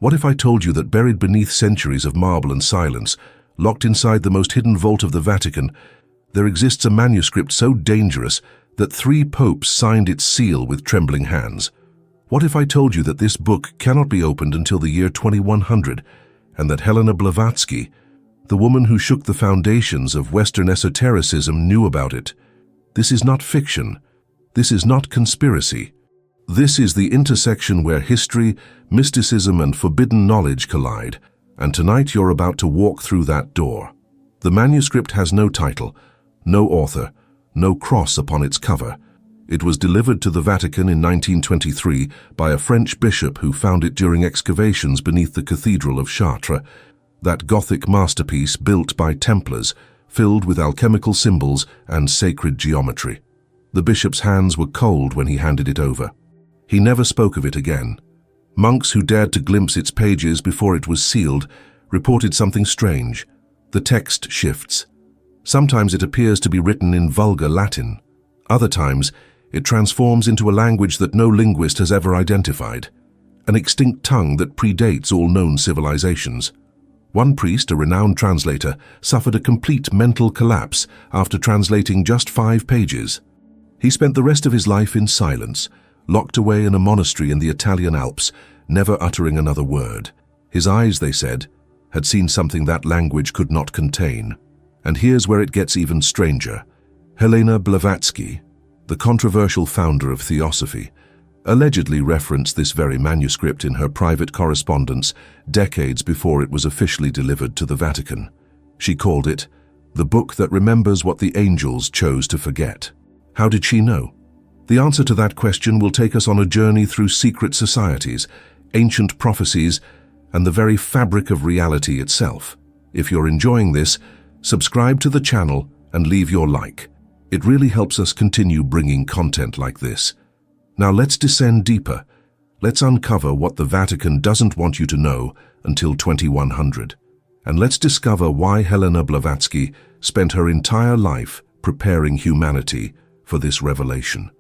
What if I told you that buried beneath centuries of marble and silence, locked inside the most hidden vault of the Vatican, there exists a manuscript so dangerous that 3 popes signed its seal with trembling hands? What if I told you that this book cannot be opened until the year 2100, and that Helena Blavatsky, the woman who shook the foundations of Western esotericism, knew about it? This is not fiction. This is not conspiracy. This is the intersection where history, mysticism, and forbidden knowledge collide, and tonight you're about to walk through that door. The manuscript has no title, no author, no cross upon its cover. It was delivered to the Vatican in 1923 by a French bishop who found it during excavations beneath the Cathedral of Chartres, that Gothic masterpiece built by Templars, filled with alchemical symbols and sacred geometry. The bishop's hands were cold when he handed it over. He never spoke of it again. Monks who dared to glimpse its pages before it was sealed reported something strange. The text shifts. Sometimes it appears to be written in vulgar Latin. Other times, it transforms into a language that no linguist has ever identified, an extinct tongue that predates all known civilizations. One priest, a renowned translator, suffered a complete mental collapse after translating just 5 pages. He spent the rest of his life in silence, locked away in a monastery in the Italian Alps, never uttering another word. His eyes, they said, had seen something that language could not contain. And here's where it gets even stranger. Helena Blavatsky, the controversial founder of Theosophy, allegedly referenced this very manuscript in her private correspondence decades before it was officially delivered to the Vatican. She called it, "the book that remembers what the angels chose to forget." How did she know? The answer to that question will take us on a journey through secret societies, ancient prophecies, and the very fabric of reality itself. If you're enjoying this, subscribe to the channel and leave your like. It really helps us continue bringing content like this. Now let's descend deeper. Let's uncover what the Vatican doesn't want you to know until 2100. And let's discover why Helena Blavatsky spent her entire life preparing humanity for this revelation.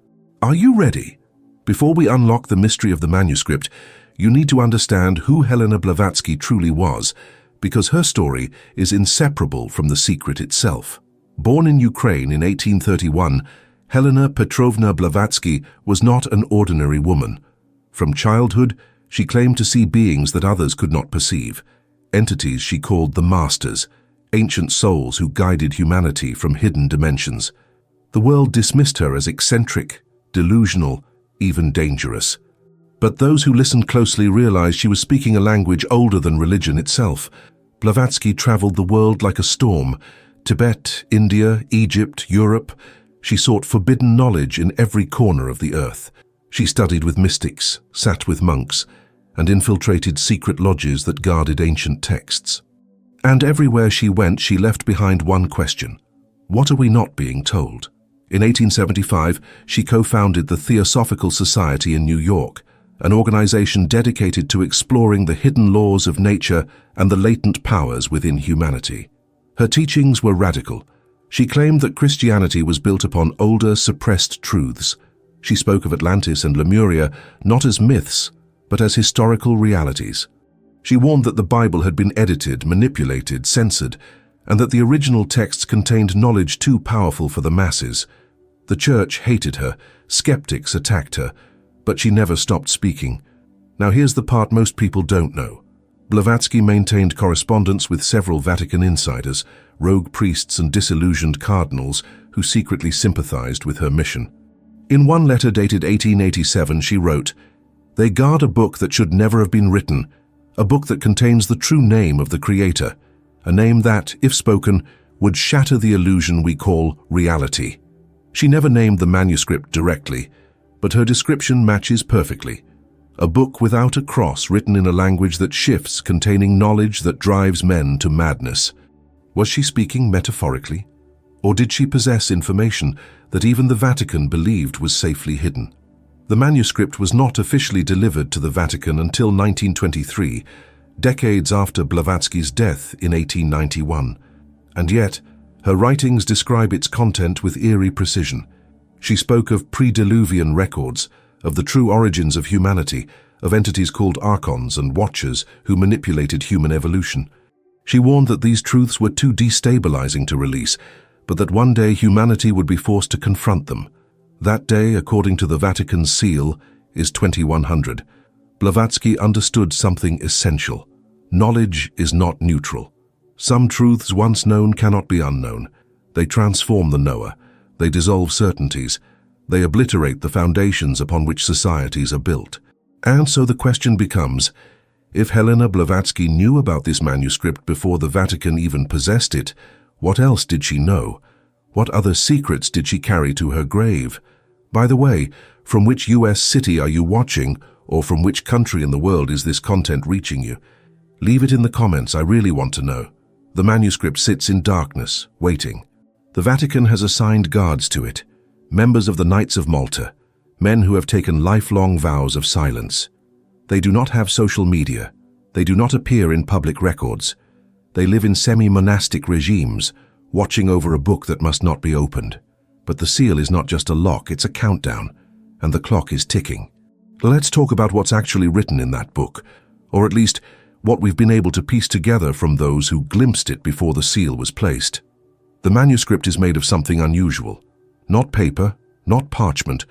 Are you ready? Before we unlock the mystery of the manuscript, you need to understand who Helena Blavatsky truly was, because her story is inseparable from the secret itself. Born in Ukraine in 1831, Helena Petrovna Blavatsky was not an ordinary woman. From childhood, she claimed to see beings that others could not perceive, entities she called the Masters, ancient souls who guided humanity from hidden dimensions. The world dismissed her as eccentric, delusional, even dangerous. But those who listened closely realized she was speaking a language older than religion itself. Blavatsky traveled the world like a storm. Tibet, India, Egypt, Europe. She sought forbidden knowledge in every corner of the earth. She studied with mystics, sat with monks, and infiltrated secret lodges that guarded ancient texts. And everywhere she went, she left behind one question. What are we not being told? In 1875, she co-founded the Theosophical Society in New York, an organization dedicated to exploring the hidden laws of nature and the latent powers within humanity. Her teachings were radical. She claimed that Christianity was built upon older, suppressed truths. She spoke of Atlantis and Lemuria not as myths, but as historical realities. She warned that the Bible had been edited, manipulated, censored, and that the original texts contained knowledge too powerful for the masses. The church hated her, skeptics attacked her, but she never stopped speaking. Now here's the part most people don't know. Blavatsky maintained correspondence with several Vatican insiders, rogue priests and disillusioned cardinals who secretly sympathized with her mission. In one letter dated 1887, she wrote, "They guard a book that should never have been written, a book that contains the true name of the Creator, a name that, if spoken, would shatter the illusion we call reality." She never named the manuscript directly, but her description matches perfectly. A book without a cross, written in a language that shifts, containing knowledge that drives men to madness. Was she speaking metaphorically? Or did she possess information that even the Vatican believed was safely hidden? The manuscript was not officially delivered to the Vatican until 1923, decades after Blavatsky's death in 1891. And yet, her writings describe its content with eerie precision. She spoke of pre-Diluvian records, of the true origins of humanity, of entities called archons and watchers who manipulated human evolution. She warned that these truths were too destabilizing to release, but that one day humanity would be forced to confront them. That day, according to the Vatican's seal, is 2100. Blavatsky understood something essential. Knowledge is not neutral. Some truths once known cannot be unknown. They transform the knower. They dissolve certainties. They obliterate the foundations upon which societies are built. And so the question becomes, if Helena Blavatsky knew about this manuscript before the Vatican even possessed it, what else did she know? What other secrets did she carry to her grave? By the way, from which US city are you watching, or from which country in the world is this content reaching you? Leave it in the comments, I really want to know. The manuscript sits in darkness, waiting. The Vatican has assigned guards to it, members of the Knights of Malta, men who have taken lifelong vows of silence. They do not have social media. They do not appear in public records. They live in semi-monastic regimes, watching over a book that must not be opened. But the seal is not just a lock, it's a countdown, and the clock is ticking. Let's talk about what's actually written in that book, or at least what we've been able to piece together from those who glimpsed it before the seal was placed. The manuscript is made of something unusual. Not paper, not parchment,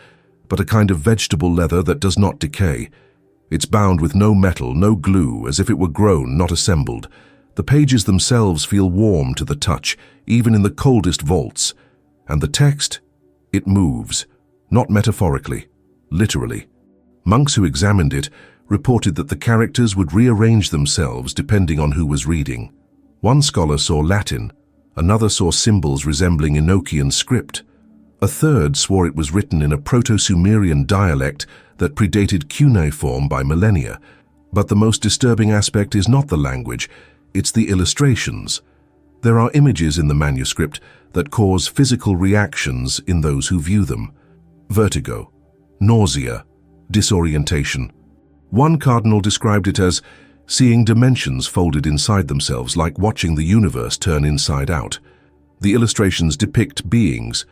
but a kind of vegetable leather that does not decay. It's bound with no metal, no glue, as if it were grown, not assembled. The pages themselves feel warm to the touch, even in the coldest vaults. And the text? It moves, not metaphorically, literally. Monks who examined it reported that the characters would rearrange themselves depending on who was reading. One scholar saw Latin, another saw symbols resembling Enochian script. A third swore it was written in a Proto-Sumerian dialect that predated cuneiform by millennia. But the most disturbing aspect is not the language, it's the illustrations. There are images in the manuscript that cause physical reactions in those who view them. Vertigo, nausea, disorientation. One cardinal described it as seeing dimensions folded inside themselves, like watching the universe turn inside out. The illustrations depict beings,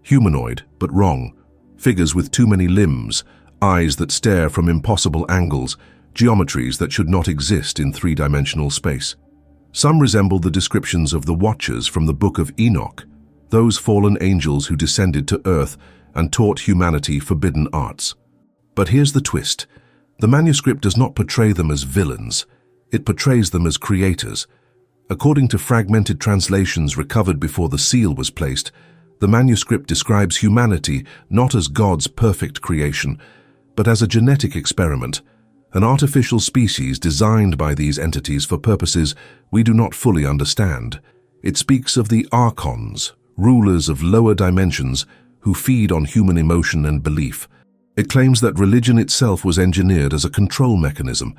humanoid but wrong, figures with too many limbs, eyes that stare from impossible angles, geometries that should not exist in three-dimensional space. Some resemble the descriptions of the Watchers from the Book of Enoch, those fallen angels who descended to earth and taught humanity forbidden arts. But here's the twist. The manuscript does not portray them as villains. It portrays them as creators. According to fragmented translations recovered before the seal was placed, the manuscript describes humanity not as God's perfect creation, but as a genetic experiment, an artificial species designed by these entities for purposes we do not fully understand. It speaks of the archons, rulers of lower dimensions who feed on human emotion and belief. It claims that religion itself was engineered as a control mechanism,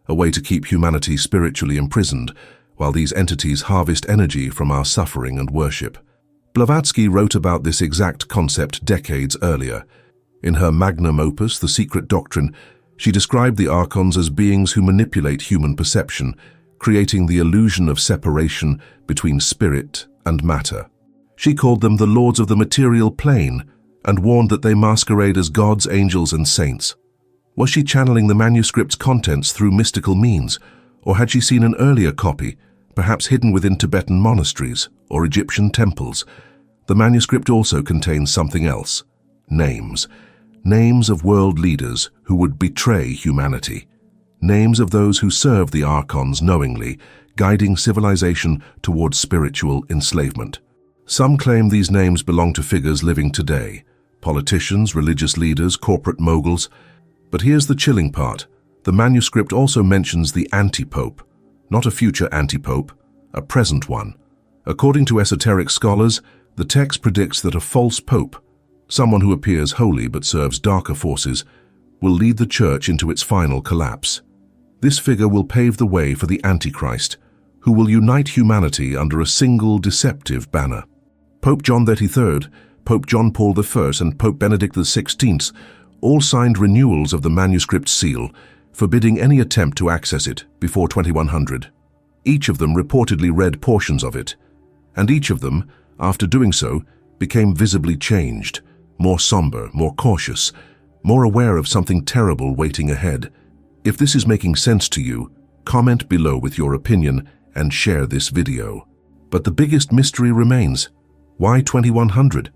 a way to keep humanity spiritually imprisoned, while these entities harvest energy from our suffering and worship. Blavatsky wrote about this exact concept decades earlier. In her magnum opus, The Secret Doctrine, she described the archons as beings who manipulate human perception, creating the illusion of separation between spirit and matter. She called them the lords of the material plane, and warned that they masquerade as gods, angels, and saints. Was she channeling the manuscript's contents through mystical means, or had she seen an earlier copy, perhaps hidden within Tibetan monasteries or Egyptian temples? The manuscript also contains something else: names. Names of world leaders who would betray humanity. Names of those who serve the archons knowingly, guiding civilization towards spiritual enslavement. Some claim these names belong to figures living today: politicians, religious leaders, corporate moguls. But here's the chilling part. The manuscript also mentions the anti-pope, not a future anti-pope, a present one. According to esoteric scholars, the text predicts that a false pope, someone who appears holy but serves darker forces, will lead the church into its final collapse. This figure will pave the way for the Antichrist, who will unite humanity under a single deceptive banner. Pope John XXIII, Pope John Paul I, and Pope Benedict XVI all signed renewals of the manuscript seal, forbidding any attempt to access it before 2100. Each of them reportedly read portions of it, and each of them, after doing so, became visibly changed, more somber, more cautious, more aware of something terrible waiting ahead. If this is making sense to you, comment below with your opinion and share this video. But the biggest mystery remains. Why 2100?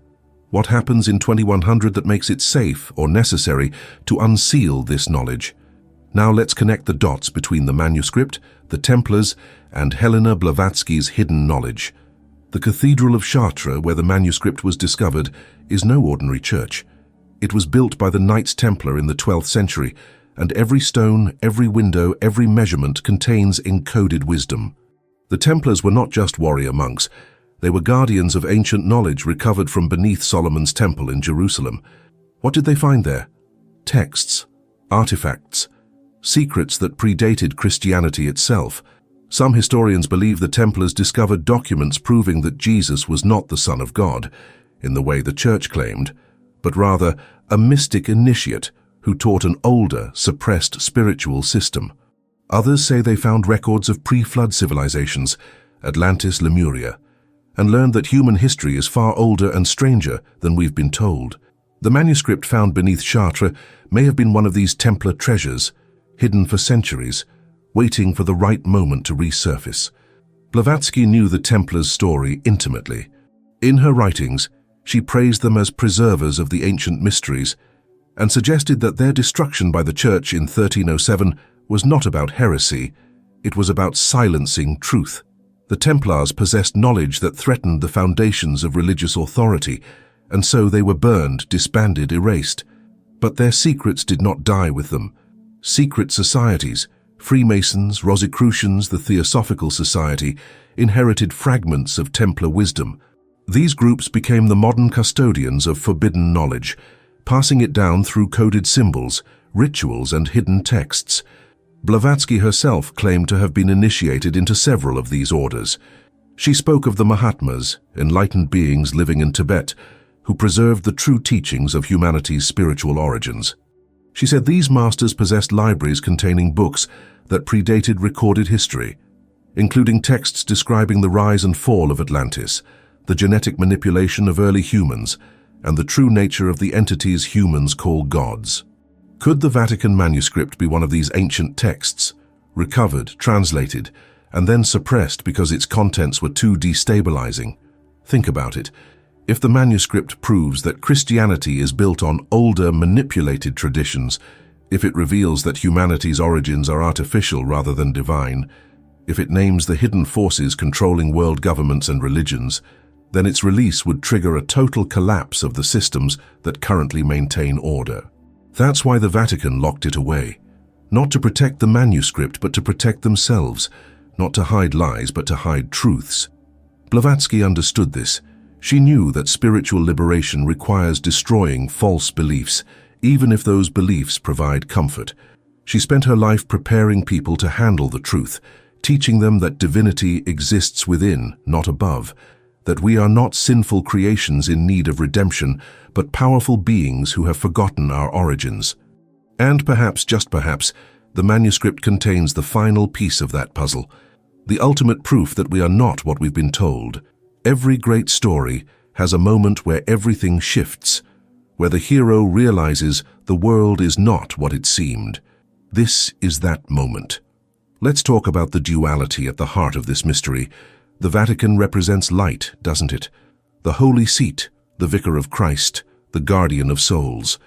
What happens in 2100 that makes it safe or necessary to unseal this knowledge? Now let's connect the dots between the manuscript, the Templars, and Helena Blavatsky's hidden knowledge. The Cathedral of Chartres, where the manuscript was discovered, is no ordinary church. It was built by the Knights Templar in the 12th century, and every stone, every window, every measurement contains encoded wisdom. The Templars were not just warrior monks. They were guardians of ancient knowledge recovered from beneath Solomon's Temple in Jerusalem. What did they find there? Texts, artifacts, secrets that predated Christianity itself. Some historians believe the Templars discovered documents proving that Jesus was not the Son of God, in the way the Church claimed, but rather a mystic initiate who taught an older, suppressed spiritual system. Others say they found records of pre-flood civilizations, Atlantis, Lemuria, and learned that human history is far older and stranger than we've been told. The manuscript found beneath Chartres may have been one of these Templar treasures, hidden for centuries, waiting for the right moment to resurface. Blavatsky knew the Templars' story intimately. In her writings, she praised them as preservers of the ancient mysteries and suggested that their destruction by the Church in 1307 was not about heresy, it was about silencing truth. The Templars possessed knowledge that threatened the foundations of religious authority, and so they were burned, disbanded, erased. But their secrets did not die with them. Secret societies, Freemasons, Rosicrucians, the Theosophical Society, inherited fragments of Templar wisdom. These groups became the modern custodians of forbidden knowledge, passing it down through coded symbols, rituals, and hidden texts. Blavatsky herself claimed to have been initiated into several of these orders. She spoke of the Mahatmas, enlightened beings living in Tibet, who preserved the true teachings of humanity's spiritual origins. She said these masters possessed libraries containing books that predated recorded history, including texts describing the rise and fall of Atlantis, the genetic manipulation of early humans, and the true nature of the entities humans call gods. Could the Vatican Manuscript be one of these ancient texts, recovered, translated, and then suppressed because its contents were too destabilizing? Think about it. If the manuscript proves that Christianity is built on older, manipulated traditions, if it reveals that humanity's origins are artificial rather than divine, if it names the hidden forces controlling world governments and religions, then its release would trigger a total collapse of the systems that currently maintain order. That's why the Vatican locked it away. Not to protect the manuscript, but to protect themselves. Not to hide lies, but to hide truths. Blavatsky understood this. She knew that spiritual liberation requires destroying false beliefs, even if those beliefs provide comfort. She spent her life preparing people to handle the truth, teaching them that divinity exists within, not above, that we are not sinful creations in need of redemption, but powerful beings who have forgotten our origins. And perhaps, just perhaps, the manuscript contains the final piece of that puzzle, the ultimate proof that we are not what we've been told. Every great story has a moment where everything shifts, where the hero realizes the world is not what it seemed. This is that moment. Let's talk about the duality at the heart of this mystery. The Vatican represents light, doesn't it? The Holy Seat, the Vicar of Christ, the guardian of souls.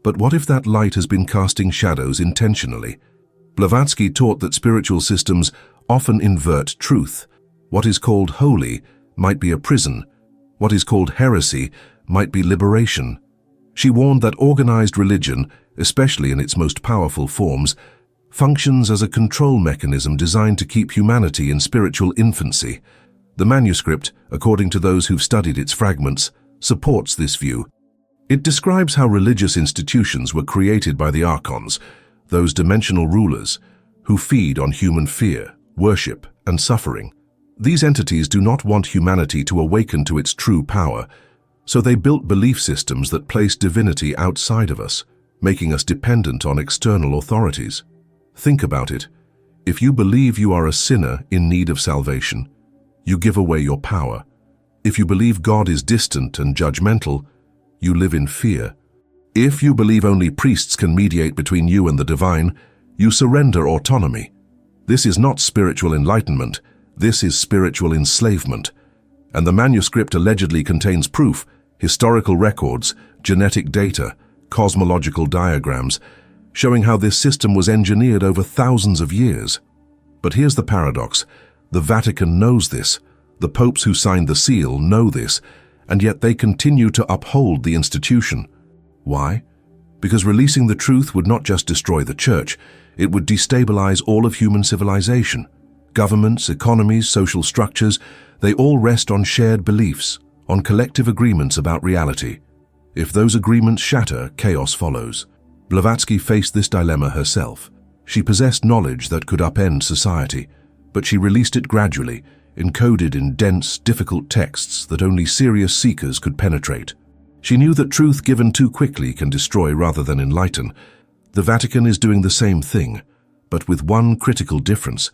But what if that light has been casting shadows intentionally? Blavatsky taught that spiritual systems often invert truth. What is called holy might be a prison. What is called heresy might be liberation. She warned that organized religion, especially in its most powerful forms, functions as a control mechanism designed to keep humanity in spiritual infancy. The manuscript, according to those who've studied its fragments, supports this view. It describes how religious institutions were created by the archons, those dimensional rulers, who feed on human fear, worship, and suffering. These entities do not want humanity to awaken to its true power, so they built belief systems that place divinity outside of us, making us dependent on external authorities. Think about it. If you believe you are a sinner in need of salvation, you give away your power. If you believe God is distant and judgmental, you live in fear. If you believe only priests can mediate between you and the divine, You surrender autonomy. This is not spiritual enlightenment. This is spiritual enslavement. And the manuscript allegedly contains proof, historical records, genetic data, cosmological diagrams, showing how this system was engineered over thousands of years. But here's the paradox. The Vatican knows this. The popes who signed the seal know this, and yet they continue to uphold the institution. Why? Because releasing the truth would not just destroy the church, it would destabilize all of human civilization. Governments, economies, social structures, they all rest on shared beliefs, on collective agreements about reality. If those agreements shatter, chaos follows. Blavatsky faced this dilemma herself. She possessed knowledge that could upend society, but she released it gradually, encoded in dense, difficult texts that only serious seekers could penetrate. She knew that truth given too quickly can destroy rather than enlighten. The Vatican is doing the same thing, but with one critical difference.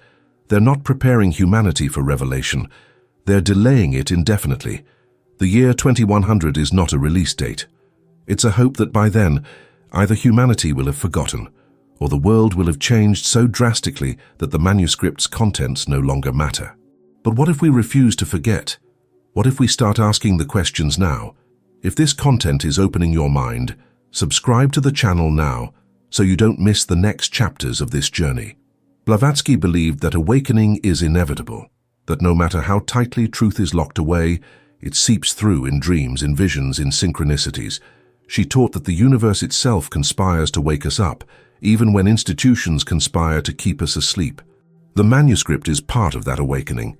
They're not preparing humanity for revelation. They're delaying it indefinitely. The year 2100 is not a release date. It's a hope that by then, either humanity will have forgotten, or the world will have changed so drastically that the manuscript's contents no longer matter. But what if we refuse to forget? What if we start asking the questions now? If this content is opening your mind, subscribe to the channel now so you don't miss the next chapters of this journey. Blavatsky believed that awakening is inevitable, that no matter how tightly truth is locked away, it seeps through in dreams, in visions, in synchronicities. She taught that the universe itself conspires to wake us up, even when institutions conspire to keep us asleep. The manuscript is part of that awakening,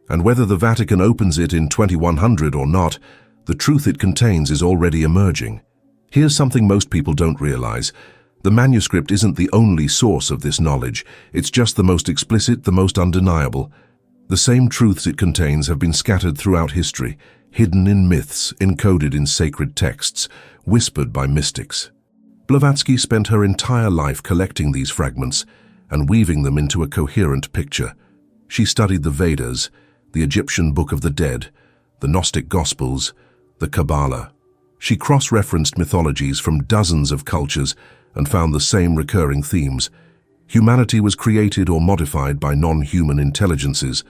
and whether the Vatican opens it in 2100 or not, the truth it contains is already emerging. Here's something most people don't realize. The manuscript isn't the only source of this knowledge. It's just the most explicit, the most undeniable. The same truths it contains have been scattered throughout history, hidden in myths, encoded in sacred texts, whispered by mystics. Blavatsky spent her entire life collecting these fragments and weaving them into a coherent picture. She studied the Vedas, the Egyptian Book of the Dead, the Gnostic Gospels, the Kabbalah. She cross-referenced mythologies from dozens of cultures and found the same recurring themes. Humanity was created or modified by non-human intelligences.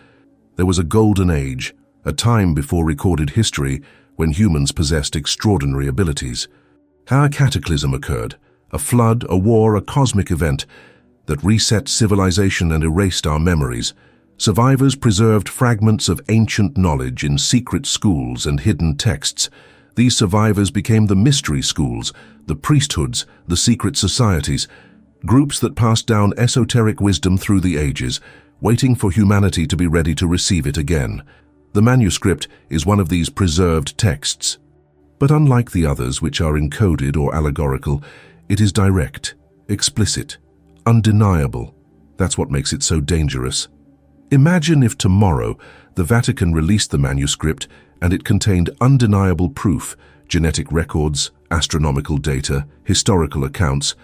There was a golden age, a time before recorded history when humans possessed extraordinary abilities. How a cataclysm occurred, a flood, a war, a cosmic event that reset civilization and erased our memories. Survivors preserved fragments of ancient knowledge in secret schools and hidden texts. These survivors became the mystery schools, the priesthoods, the secret societies, groups that passed down esoteric wisdom through the ages, waiting for humanity to be ready to receive it again. The manuscript is one of these preserved texts. But unlike the others, which are encoded or allegorical, it is direct, explicit, undeniable. That's what makes it so dangerous. Imagine if tomorrow the Vatican released the manuscript and it contained undeniable proof, genetic records, astronomical data, historical accounts,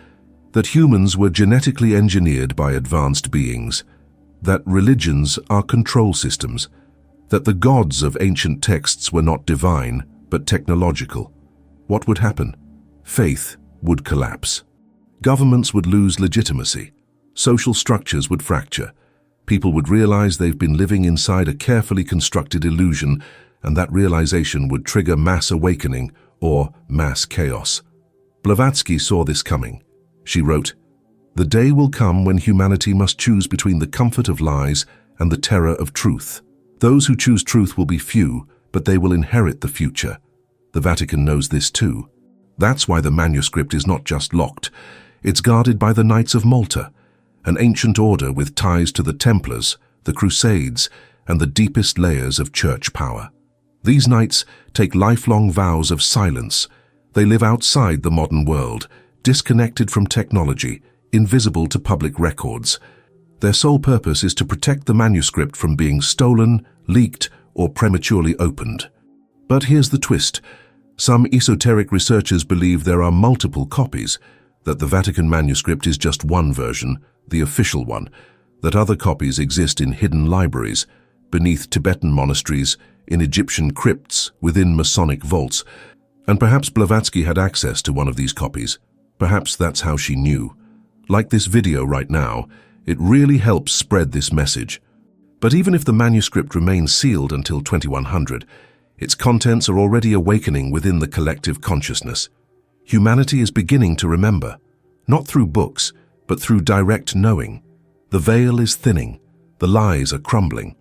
that humans were genetically engineered by advanced beings, that religions are control systems, that the gods of ancient texts were not divine, but technological. What would happen? Faith would collapse. Governments would lose legitimacy. Social structures would fracture. People would realize they've been living inside a carefully constructed illusion, and that realization would trigger mass awakening or mass chaos. Blavatsky saw this coming. She wrote, "The day will come when humanity must choose between the comfort of lies and the terror of truth. Those who choose truth will be few, but they will inherit the future." The Vatican knows this too. That's why the manuscript is not just locked. It's guarded by the Knights of Malta, an ancient order with ties to the Templars, the Crusades, and the deepest layers of church power. These knights take lifelong vows of silence. They live outside the modern world, disconnected from technology, invisible to public records. Their sole purpose is to protect the manuscript from being stolen, leaked, or prematurely opened. But here's the twist. Some esoteric researchers believe there are multiple copies, that the Vatican manuscript is just one version, the official one, that other copies exist in hidden libraries, beneath Tibetan monasteries, in Egyptian crypts, within Masonic vaults, and perhaps Blavatsky had access to one of these copies. Perhaps that's how she knew. like this video right now, it really helps spread this message. But even if the manuscript remains sealed until 2100, its contents are already awakening within the collective consciousness. Humanity is beginning to remember, not through books, but through direct knowing. The veil is thinning, the lies are crumbling,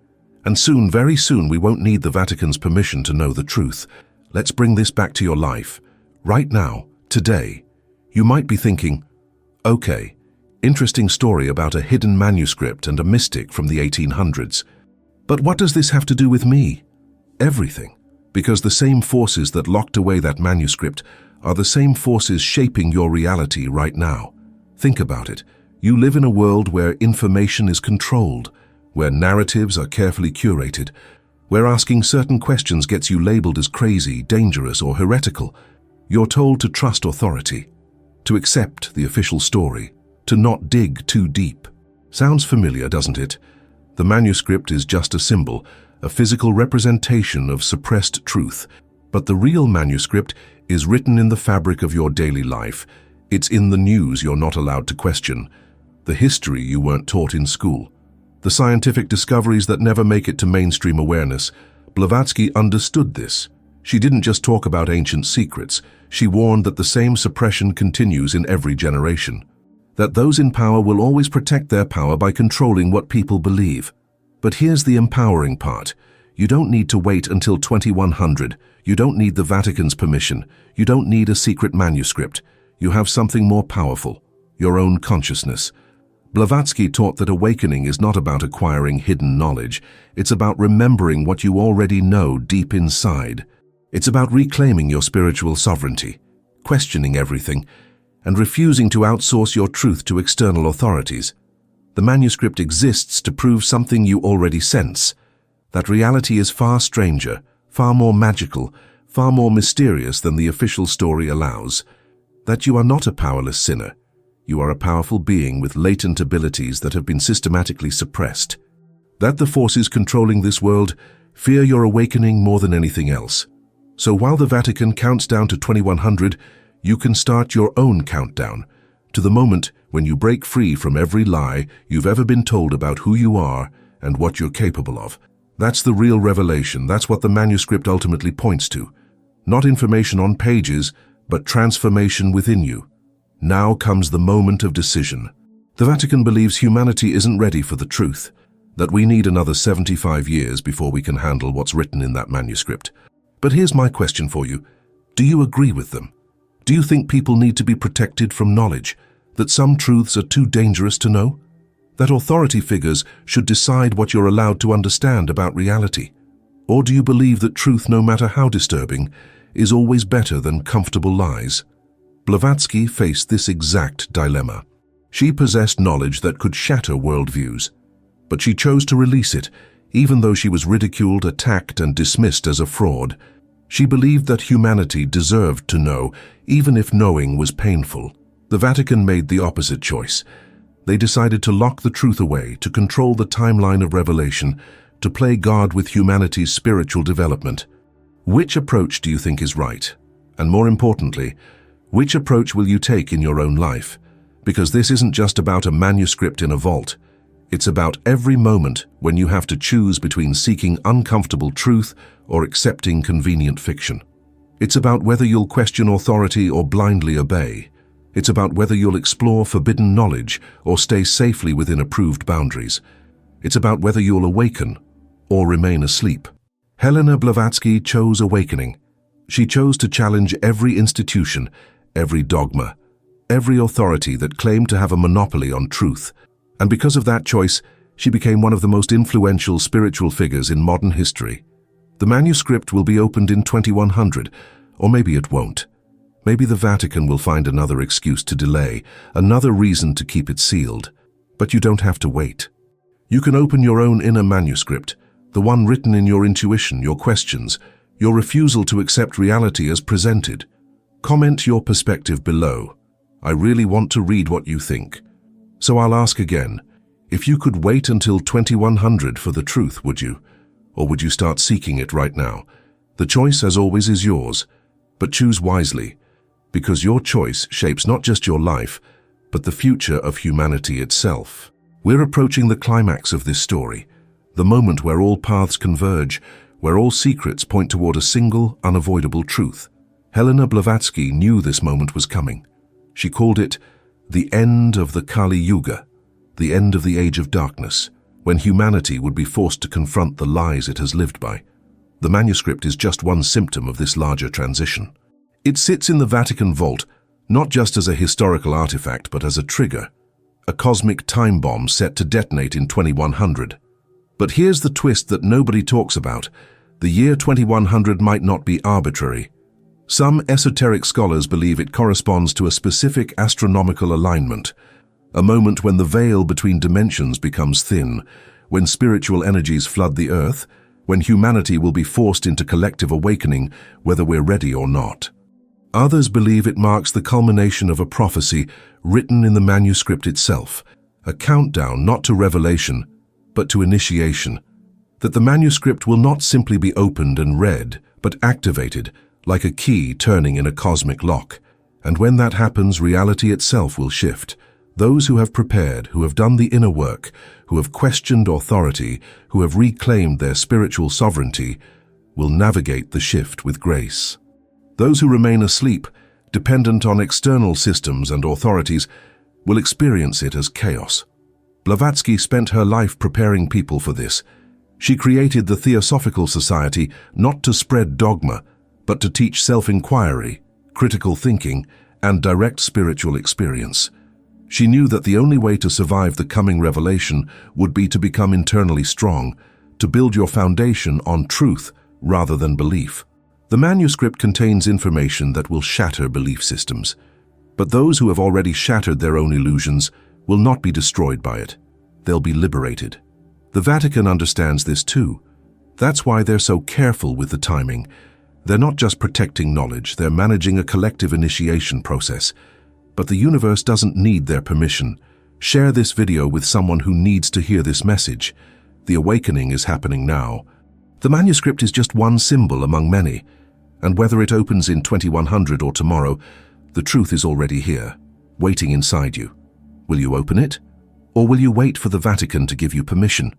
and soon, very soon, we won't need the Vatican's permission to know the truth. Let's bring this back to your life. Right now, today, you might be thinking, okay, interesting story about a hidden manuscript and a mystic from the 1800s. But what does this have to do with me? Everything. Because the same forces that locked away that manuscript are the same forces shaping your reality right now. Think about it. You live in a world where information is controlled, where narratives are carefully curated, where asking certain questions gets you labeled as crazy, dangerous, or heretical. You're told to trust authority, to accept the official story, to not dig too deep. Sounds familiar, doesn't it? The manuscript is just a symbol, a physical representation of suppressed truth. But the real manuscript is written in the fabric of your daily life. It's in the news you're not allowed to question, the history you weren't taught in school, the scientific discoveries that never make it to mainstream awareness. Blavatsky understood this. She didn't just talk about ancient secrets. She warned that the same suppression continues in every generation, that those in power will always protect their power by controlling what people believe. But here's the empowering part. You don't need to wait until 2100. You don't need the Vatican's permission. You don't need a secret manuscript. You have something more powerful, your own consciousness. Blavatsky taught that awakening is not about acquiring hidden knowledge. It's about remembering what you already know deep inside. It's about reclaiming your spiritual sovereignty, questioning everything, and refusing to outsource your truth to external authorities. The manuscript exists to prove something you already sense, that reality is far stranger, far more magical, far more mysterious than the official story allows, that you are not a powerless sinner. You are a powerful being with latent abilities that have been systematically suppressed. That the forces controlling this world fear your awakening more than anything else. So while the Vatican counts down to 2100, you can start your own countdown to the moment when you break free from every lie you've ever been told about who you are and what you're capable of. That's the real revelation. That's what the manuscript ultimately points to. Not information on pages, but transformation within you. Now comes the moment of decision. The Vatican believes humanity isn't ready for the truth, that we need another 75 years before we can handle what's written in that manuscript. But here's my question for you. Do you agree with them? Do you think people need to be protected from knowledge, that some truths are too dangerous to know? That authority figures should decide what you're allowed to understand about reality? Or do you believe that truth, no matter how disturbing, is always better than comfortable lies? Blavatsky faced this exact dilemma. She possessed knowledge that could shatter worldviews, but she chose to release it, even though she was ridiculed, attacked, and dismissed as a fraud. She believed that humanity deserved to know, even if knowing was painful. The Vatican made the opposite choice. They decided to lock the truth away, to control the timeline of revelation, to play God with humanity's spiritual development. Which approach do you think is right? And more importantly, which approach will you take in your own life? Because this isn't just about a manuscript in a vault. It's about every moment when you have to choose between seeking uncomfortable truth or accepting convenient fiction. It's about whether you'll question authority or blindly obey. It's about whether you'll explore forbidden knowledge or stay safely within approved boundaries. It's about whether you'll awaken or remain asleep. Helena Blavatsky chose awakening. She chose to challenge every institution, every dogma, every authority that claimed to have a monopoly on truth. And because of that choice, she became one of the most influential spiritual figures in modern history. The manuscript will be opened in 2100, or maybe it won't. Maybe the Vatican will find another excuse to delay, another reason to keep it sealed. But you don't have to wait. You can open your own inner manuscript, the one written in your intuition, your questions, your refusal to accept reality as presented. Comment your perspective below. I really want to read what you think. So I'll ask again, if you could wait until 2100 for the truth, would you? Or would you start seeking it right now? The choice, as always, is yours, but choose wisely, because your choice shapes not just your life, but the future of humanity itself. We're approaching the climax of this story, the moment where all paths converge, where all secrets point toward a single, unavoidable truth. Helena Blavatsky knew this moment was coming. She called it the end of the Kali Yuga, the end of the age of darkness, when humanity would be forced to confront the lies it has lived by. The manuscript is just one symptom of this larger transition. It sits in the Vatican vault, not just as a historical artifact, but as a trigger, a cosmic time bomb set to detonate in 2100. But here's the twist that nobody talks about. The year 2100 might not be arbitrary. Some esoteric scholars believe it corresponds to a specific astronomical alignment, a moment when the veil between dimensions becomes thin, when spiritual energies flood the earth, when humanity will be forced into collective awakening, whether we're ready or not. Others believe it marks the culmination of a prophecy written in the manuscript itself, a countdown not to revelation, but to initiation, that the manuscript will not simply be opened and read, but activated, like a key turning in a cosmic lock. And when that happens, reality itself will shift. Those who have prepared, who have done the inner work, who have questioned authority, who have reclaimed their spiritual sovereignty, will navigate the shift with grace. Those who remain asleep, dependent on external systems and authorities, will experience it as chaos. Blavatsky spent her life preparing people for this. She created the Theosophical Society not to spread dogma, but to teach self-inquiry, critical thinking, and direct spiritual experience. She knew that the only way to survive the coming revelation would be to become internally strong, to build your foundation on truth rather than belief. The manuscript contains information that will shatter belief systems, but those who have already shattered their own illusions will not be destroyed by it. They'll be liberated. The Vatican understands this too. That's why they're so careful with the timing. They're not just protecting knowledge, they're managing a collective initiation process. But the universe doesn't need their permission. Share this video with someone who needs to hear this message. The awakening is happening now. The manuscript is just one symbol among many, and whether it opens in 2100 or tomorrow, the truth is already here, waiting inside you. Will you open it? Or will you wait for the Vatican to give you permission?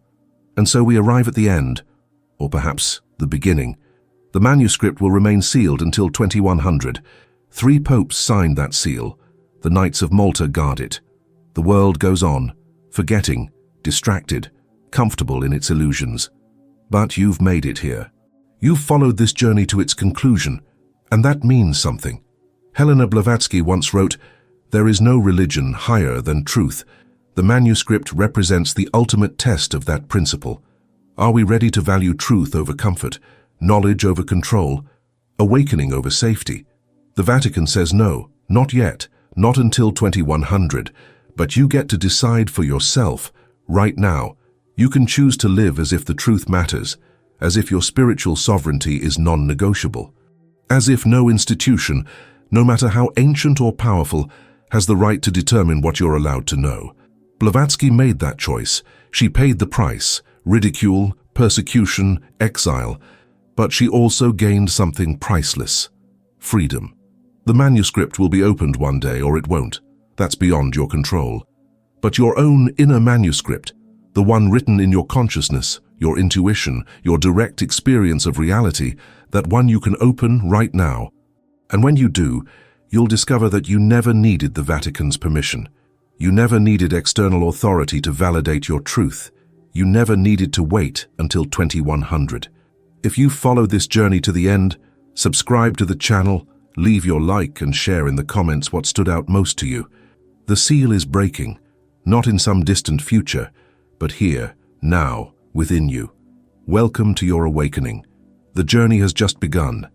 And so we arrive at the end, or perhaps the beginning. The manuscript will remain sealed until 2100. 3 popes signed that seal. The Knights of Malta guard it. The world goes on, forgetting, distracted, comfortable in its illusions. But you've made it here. You've followed this journey to its conclusion, and that means something. Helena Blavatsky once wrote, "There is no religion higher than truth." The manuscript represents the ultimate test of that principle. Are we ready to value truth over comfort, knowledge over control, awakening over safety? The Vatican says no, not yet, not until 2100, but you get to decide for yourself, right now. You can choose to live as if the truth matters, as if your spiritual sovereignty is non-negotiable, as if no institution, no matter how ancient or powerful, has the right to determine what you're allowed to know. Blavatsky made that choice. She paid the price, ridicule, persecution, exile, but she also gained something priceless: freedom. The manuscript will be opened one day, or it won't. That's beyond your control. But your own inner manuscript, the one written in your consciousness, your intuition, your direct experience of reality, that one you can open right now. And when you do, you'll discover that you never needed the Vatican's permission. You never needed external authority to validate your truth. You never needed to wait until 2100. If you followed this journey to the end, subscribe to the channel, leave your like and share in the comments what stood out most to you. The seal is breaking, not in some distant future, but here, now, within you. Welcome to your awakening. The journey has just begun.